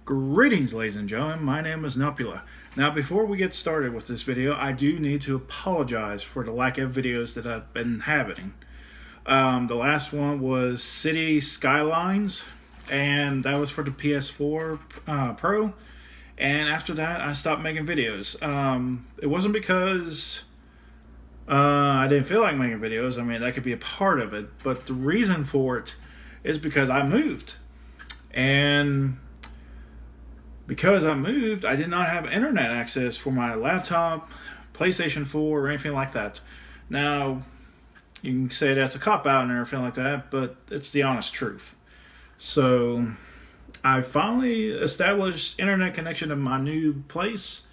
Greetings, ladies and gentlemen. My name is Nupehadda. Now, before we get started with this video, I do need to apologize for the lack of videos that I've been having. The last one was City Skylines, and that was for the PS4 Pro. And after that, I stopped making videos. It wasn't because I didn't feel like making videos. I mean, that could be a part of it. But the reason for it is because I moved. And because I moved, I did not have internet access for my laptop, PlayStation 4, or anything like that. Now, you can say that's a cop-out and everything like that, but it's the honest truth. So, I finally established internet connection to my new place.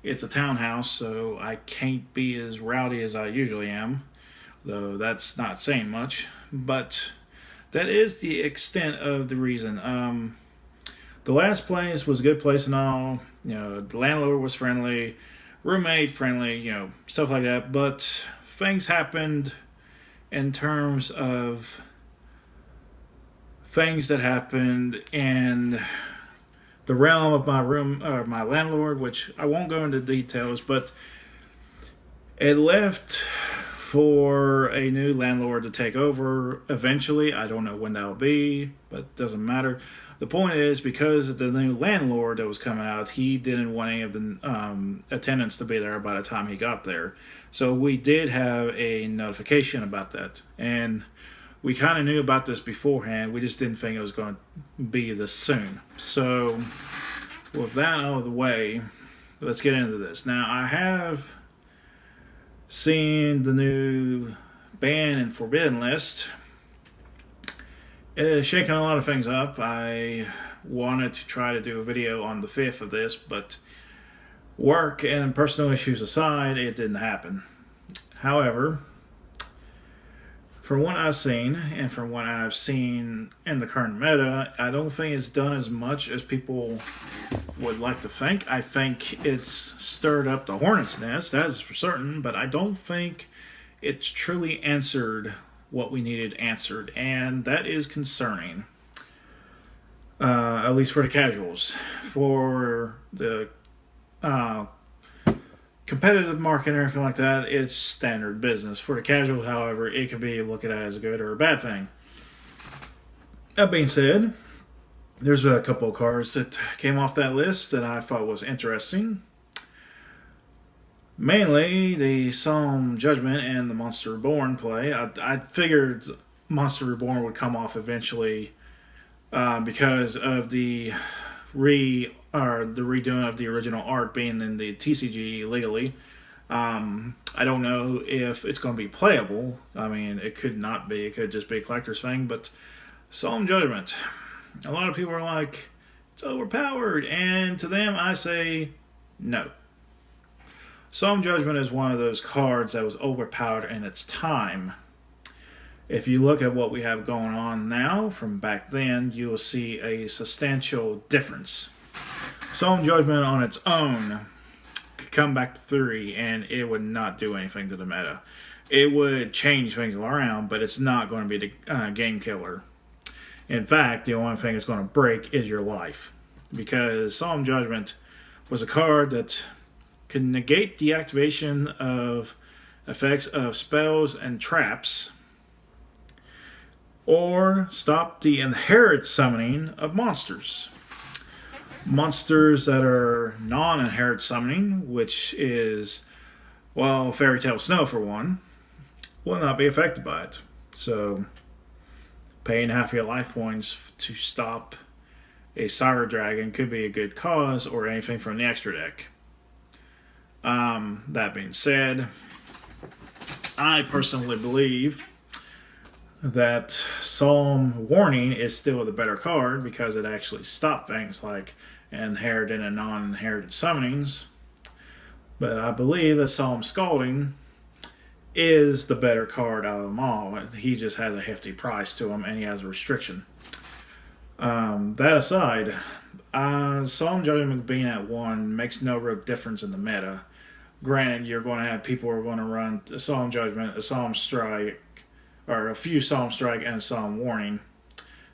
It's a townhouse, so I can't be as rowdy as I usually am, though that's not saying much. But that is the extent of the reason. The last place was a good place and all. You know, the landlord was friendly, roommate friendly, you know, stuff like that. But things happened in terms of things that happened in the realm of my landlord, which I won't go into details, but it left for a new landlord to take over eventually. I don't know when that'll be, but it doesn't matter. The point is, because the new landlord that was coming out, he didn't want any of the attendants to be there by the time he got there. So we did have a notification about that. And we kind of knew about this beforehand. We just didn't think it was going to be this soon. So with that out of the way, let's get into this. Now, I have seen the new ban and forbidden list. It is shaking a lot of things up. I wanted to try to do a video on the 5th of this, but work and personal issues aside, it didn't happen. However, from what I've seen, and from what I've seen in the current meta, I don't think it's done as much as people would like to think. I think it's stirred up the hornet's nest, that is for certain, but I don't think it's truly answered what we needed answered, and that is concerning. At least for the casuals. For the competitive market and everything like that, it's standard business. For the casual, however, it can be looked at as a good or a bad thing. That being said, there's a couple of cards that came off that list that I thought was interesting. Mainly the Solemn Judgment and the Monster Reborn play. I figured Monster Reborn would come off eventually because of the redoing of the original art being in the TCG legally. I don't know if it's going to be playable. I mean, it could not be. It could just be a collector's thing. But Solemn Judgment, a lot of people are like, it's overpowered. And to them, I say, no. Solemn Judgment is one of those cards that was overpowered in its time. If you look at what we have going on now from back then, you will see a substantial difference. Solemn Judgment on its own could come back to 3 and it would not do anything to the meta. It would change things around, but it's not going to be the game killer. In fact, the only thing it's going to break is your life. Because Solemn Judgment was a card that can negate the activation of effects of spells and traps, or stop the inherent summoning of monsters. Monsters that are non-inherent summoning, which is, well, Fairy Tale Snow for one, will not be affected by it. So, paying half your life points to stop a Cyber Dragon could be a good cause, or anything from the extra deck. That being said, I personally believe that Solemn Warning is still the better card because it actually stopped things like inherited and non-inherited summonings. But I believe that Solemn Scalding is the better card out of them all. He just has a hefty price to him and he has a restriction. That aside, Solemn Judgment being at 1 makes no real difference in the meta. Granted, you're going to have people who are going to run a Solemn Judgment, a Solemn Strike, or a few Solemn Strike and a Solemn Warning.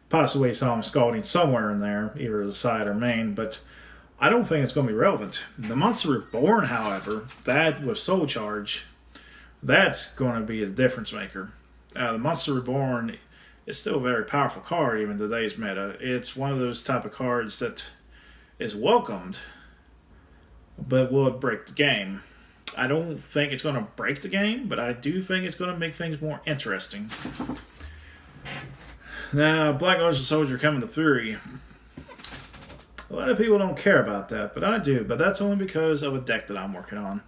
Possibly some scalding somewhere in there, either the side or main, but I don't think it's going to be relevant. The Monster Reborn, however, that with Soul Charge, that's going to be a difference maker. The Monster Reborn is still a very powerful card, even in today's meta. It's one of those type of cards that is welcomed, but will it break the game? I don't think it's going to break the game, but I do think it's going to make things more interesting. Now, Black Ocean Soldier coming to Fury. A lot of people don't care about that, but I do. But that's only because of a deck that I'm working on.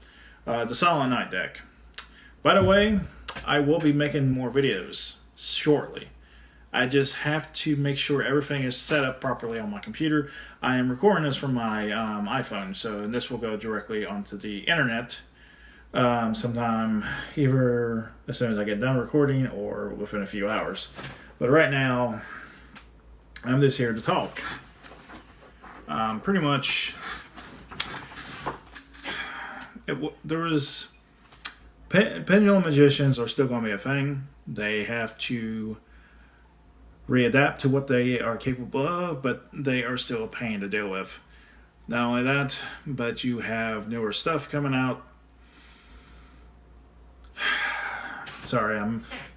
The Silent Night deck. By the way, I will be making more videos shortly. I just have to make sure everything is set up properly on my computer. I am recording this from my iPhone, so this will go directly onto the internet sometime either as soon as I get done recording or within a few hours. But right now, I'm just here to talk. Pretty much, there was Pendulum Magicians are still going to be a thing. They have to readapt to what they are capable of, but they are still a pain to deal with. Not only that, but you have newer stuff coming out. Sorry,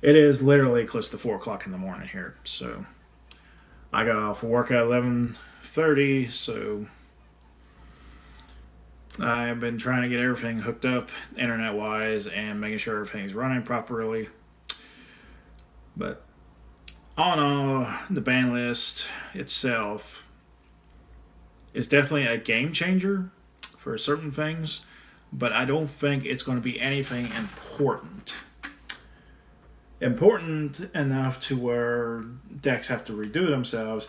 it is literally close to 4 o'clock in the morning here, so I got off of work at 11:30, so I've been trying to get everything hooked up internet-wise and making sure everything's running properly. But all in all, the ban list itself is definitely a game changer for certain things, but I don't think it's going to be anything important enough to where decks have to redo themselves,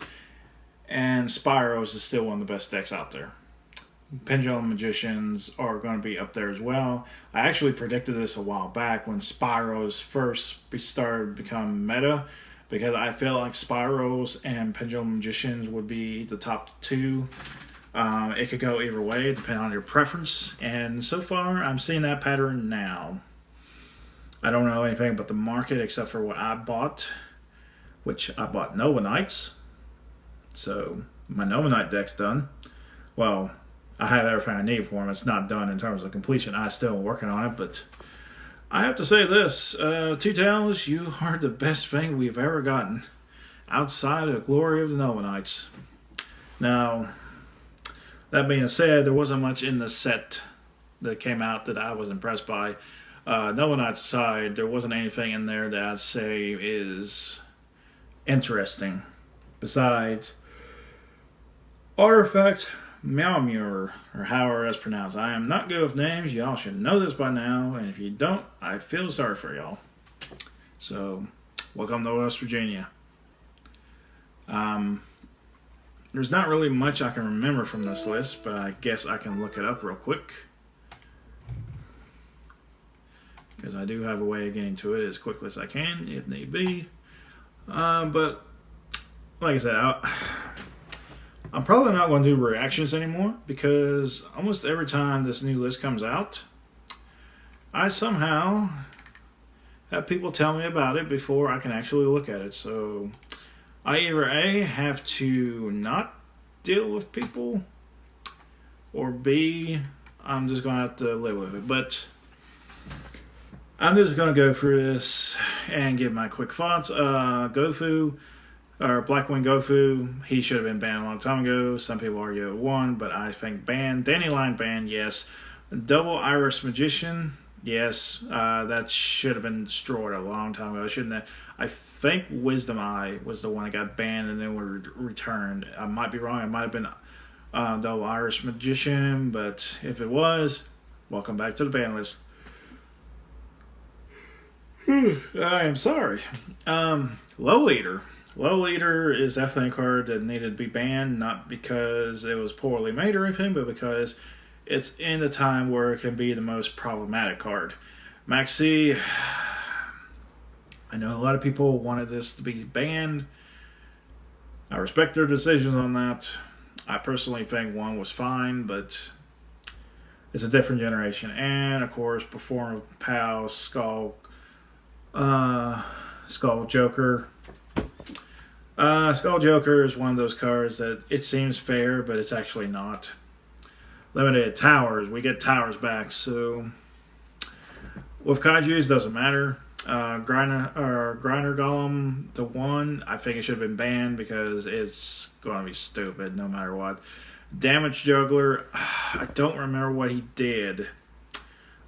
and Spyros is still one of the best decks out there. Pendulum Magicians are going to be up there as well. I actually predicted this a while back when Spyros first started to become meta, because I felt like Spyros and Pendulum Magicians would be the top two. It could go either way, depending on your preference, and so far I'm seeing that pattern now. I don't know anything about the market except for what I bought, which I bought Nova Knights. So my Nova Knight deck's done. Well, I have everything I need for them. It's not done in terms of completion. I'm still working on it, but I have to say this. Two Tails, you are the best thing we've ever gotten outside of the glory of the Nova Knights. Now, that being said, there wasn't much in the set that came out that I was impressed by. Nova Knights aside, there wasn't anything in there that I'd say is interesting. Besides, Artifact Malmure, or however it's pronounced. I am not good with names. Y'all should know this by now, and if you don't, I feel sorry for y'all. So, welcome to West Virginia. There's not really much I can remember from this list, but I guess I can look it up real quick, because I do have a way of getting to it as quickly as I can, if need be. But, like I said, I'm probably not going to do reactions anymore, because almost every time this new list comes out, I somehow have people tell me about it before I can actually look at it. So I either A, have to not deal with people, or B, I'm just going to have to live with it. But I'm just going to go through this and give my quick thoughts. Gofu, or Blackwing Gofu, he should have been banned a long time ago. Some people argue it won, but I think banned. Dandelion banned, yes. Double Iris Magician, yes. That should have been destroyed a long time ago. Shouldn't have. I think Wisdom Eye was the one that got banned and then were returned. I might be wrong. It might have been Double Iris Magician, but if it was, welcome back to the ban list. I am sorry. Low Leader. Low Leader is definitely a card that needed to be banned, not because it was poorly made or anything, but because it's in a time where it can be the most problematic card. Maxi, I know a lot of people wanted this to be banned. I respect their decisions on that. I personally think one was fine, but it's a different generation. And, of course, Perform Pow, Skull Joker. Skull Joker is one of those cards that it seems fair, but it's actually not. Limited Towers. We get Towers back, so with Kaijus, doesn't matter. Grinder Golem to 1, I think it should have been banned because it's going to be stupid no matter what. Damage Juggler, I don't remember what he did.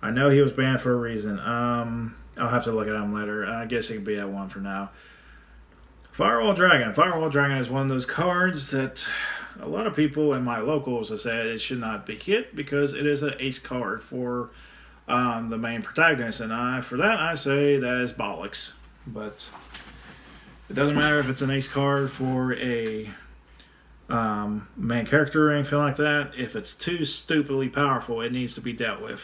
I know he was banned for a reason. I'll have to look at him later. I guess he can be at 1 for now. Firewall Dragon. Firewall Dragon is one of those cards that a lot of people in my locals have said it should not be hit because it is an ace card for the main protagonist, and for that I say that is bollocks. But it doesn't matter if it's an ace card for a main character or anything like that. If it's too stupidly powerful, it needs to be dealt with.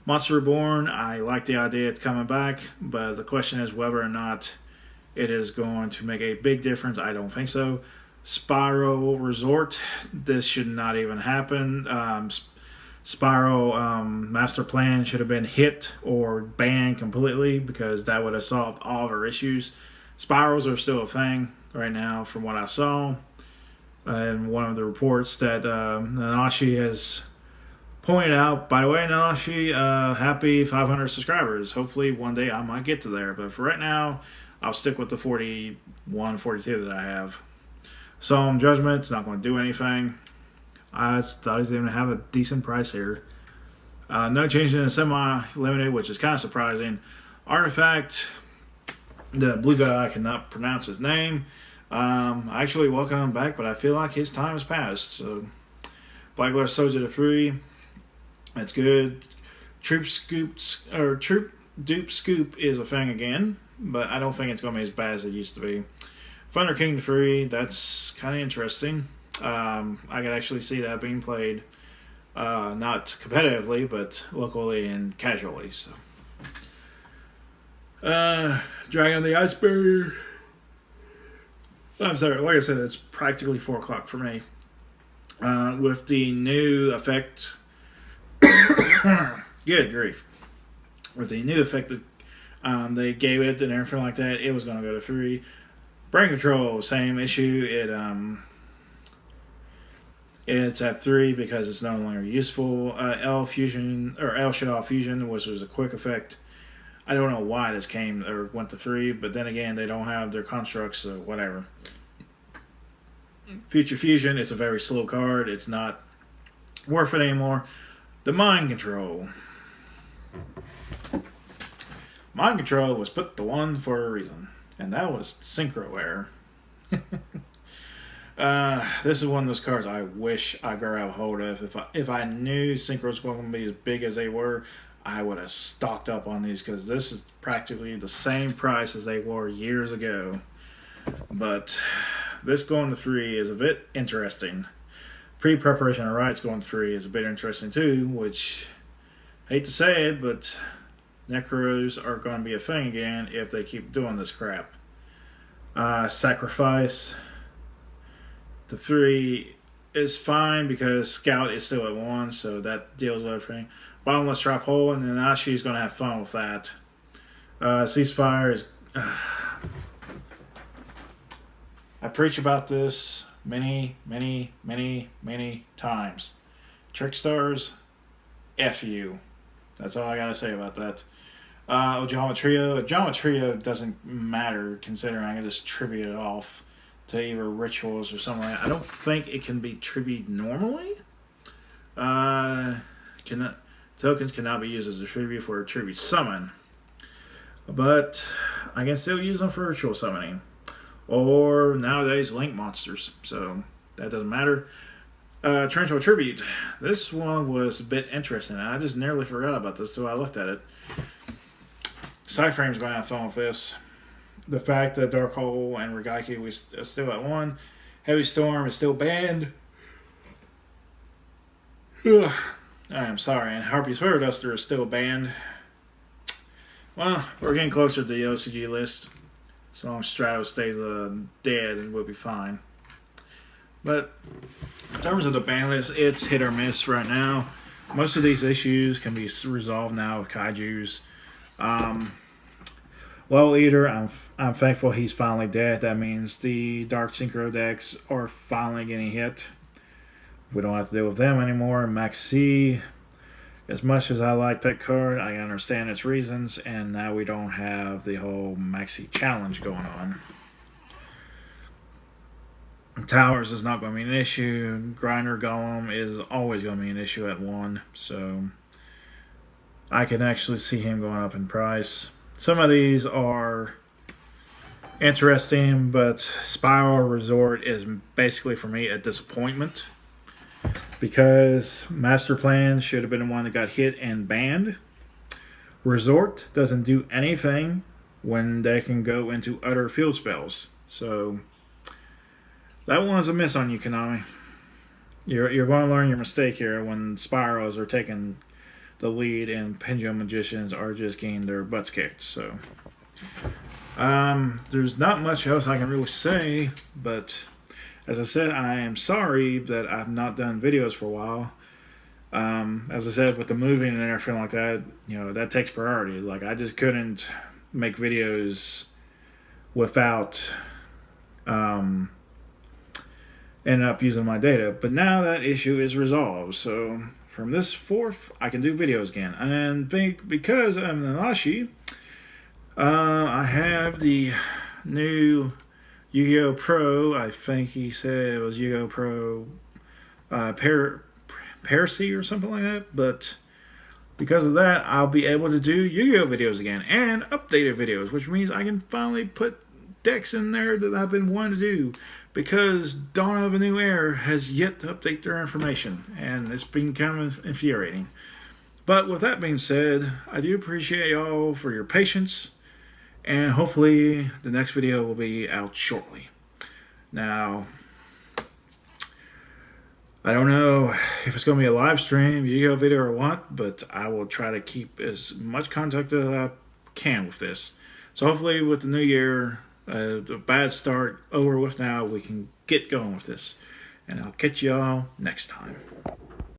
Monster Reborn, I like the idea it's coming back, but the question is whether or not it is going to make a big difference. I don't think so. Spiral Resort, this should not even happen. Spiral Master Plan should have been hit or banned completely because that would have solved all of our issues. Spirals are still a thing right now from what I saw. And one of the reports that Nanashi has pointed out, by the way, Nanashi, happy 500 subscribers. Hopefully one day I might get to there. But for right now, I'll stick with the 41, 42 that I have. Solemn Judgment, it's not going to do anything. I thought he was going to have a decent price here. No change in the semi-limited, which is kind of surprising. Artifact, the blue guy, I cannot pronounce his name. I actually welcome him back, but I feel like his time has passed. So, Blacklist Soldier to 3, that's good. Troop Dupe Scoop is a thing again, but I don't think it's going to be as bad as it used to be. Thunder King to 3, that's kind of interesting. I could actually see that being played, not competitively, but locally and casually. So, Dragon of the Ice Barrier. I'm sorry, like I said, it's practically 4 o'clock for me. With the new effect, good grief. With the new effect that they gave it and everything like that, it was going to go to 3. Brain Control, same issue. It's at 3 because it's no longer useful. L Fusion or L Shadow Fusion, which was a quick effect. I don't know why this came or went to 3, but then again, they don't have their constructs, so whatever. Future Fusion, it's a very slow card. It's not worth it anymore. The Mind Control. Mind Control was put to 1 for a reason, and that was Synchro Error. This is one of those cards I wish I grabbed hold of. If I knew Synchro was going to be as big as they were, I would have stocked up on these because this is practically the same price as they were years ago. But this going to 3 is a bit interesting. Pre-preparation of rights going to 3 is a bit interesting too, which, hate to say it, but Necros are going to be a thing again if they keep doing this crap. Sacrifice to 3 is fine because Scout is still at 1, so that deals with everything. Bottomless Trap Hole, and then Ashi's going to have fun with that. Ceasefire is... I preach about this many times. Trickstars, F you. That's all I got to say about that. Ojama Trio doesn't matter considering I can just tribute it off to either rituals or something like that. I don't think it can be tributed normally. Tokens cannot be used as a tribute for a tribute summon. But I can still use them for ritual summoning. Or nowadays link monsters. So that doesn't matter. Torrential Tribute. This one was a bit interesting. I just nearly forgot about this until I looked at it. Cyframe's going to have fun with this. The fact that Dark Hole and Regaiki was still at 1. Heavy Storm is still banned. Ugh. I am sorry. And Harpy's Feather Duster is still banned. Well, we're getting closer to the OCG list. So long as Stratos stays dead, we'll be fine. But in terms of the ban list, it's hit or miss right now. Most of these issues can be resolved now with Kaijus. Well, Eater, I'm thankful he's finally dead. That means the Dark Synchro decks are finally getting hit. We don't have to deal with them anymore. Maxi, as much as I like that card, I understand its reasons, and now we don't have the whole Maxi challenge going on. Towers is not going to be an issue. Grinder Golem is always going to be an issue at 1, so I can actually see him going up in price. Some of these are interesting, but Spiral Resort is basically for me a disappointment because Master Plan should have been the one that got hit and banned. Resort doesn't do anything when they can go into other field spells, so that one's a miss on you, Konami. You're going to learn your mistake here when Spirals are taking the lead and Pendulum Magicians are just getting their butts kicked. So there's not much else I can really say, but as I said, I am sorry that I've not done videos for a while. As I said, with the moving and everything like that, that takes priority. Like, I just couldn't make videos without end up using my data. But now that issue is resolved, so from this forth I can do videos again. And because I'm Nanashi, I have the new Yu-Gi-Oh! Pro. I think he said it was Yu-Gi-Oh! Pro Parasy or something like that. But because of that, I'll be able to do Yu-Gi-Oh! Videos again and updated videos, which means I can finally put decks in there that I've been wanting to do, because Dawn of a New Era has yet to update their information, and it's been kind of infuriating. But with that being said, I do appreciate y'all for your patience, and hopefully the next video will be out shortly. Now, I don't know if it's going to be a live stream, Yu-Gi-Oh! Video or what, but I will try to keep as much contact as I can with this. So hopefully with the new year, the bad start over with now, we can get going with this. And I'll catch y'all next time.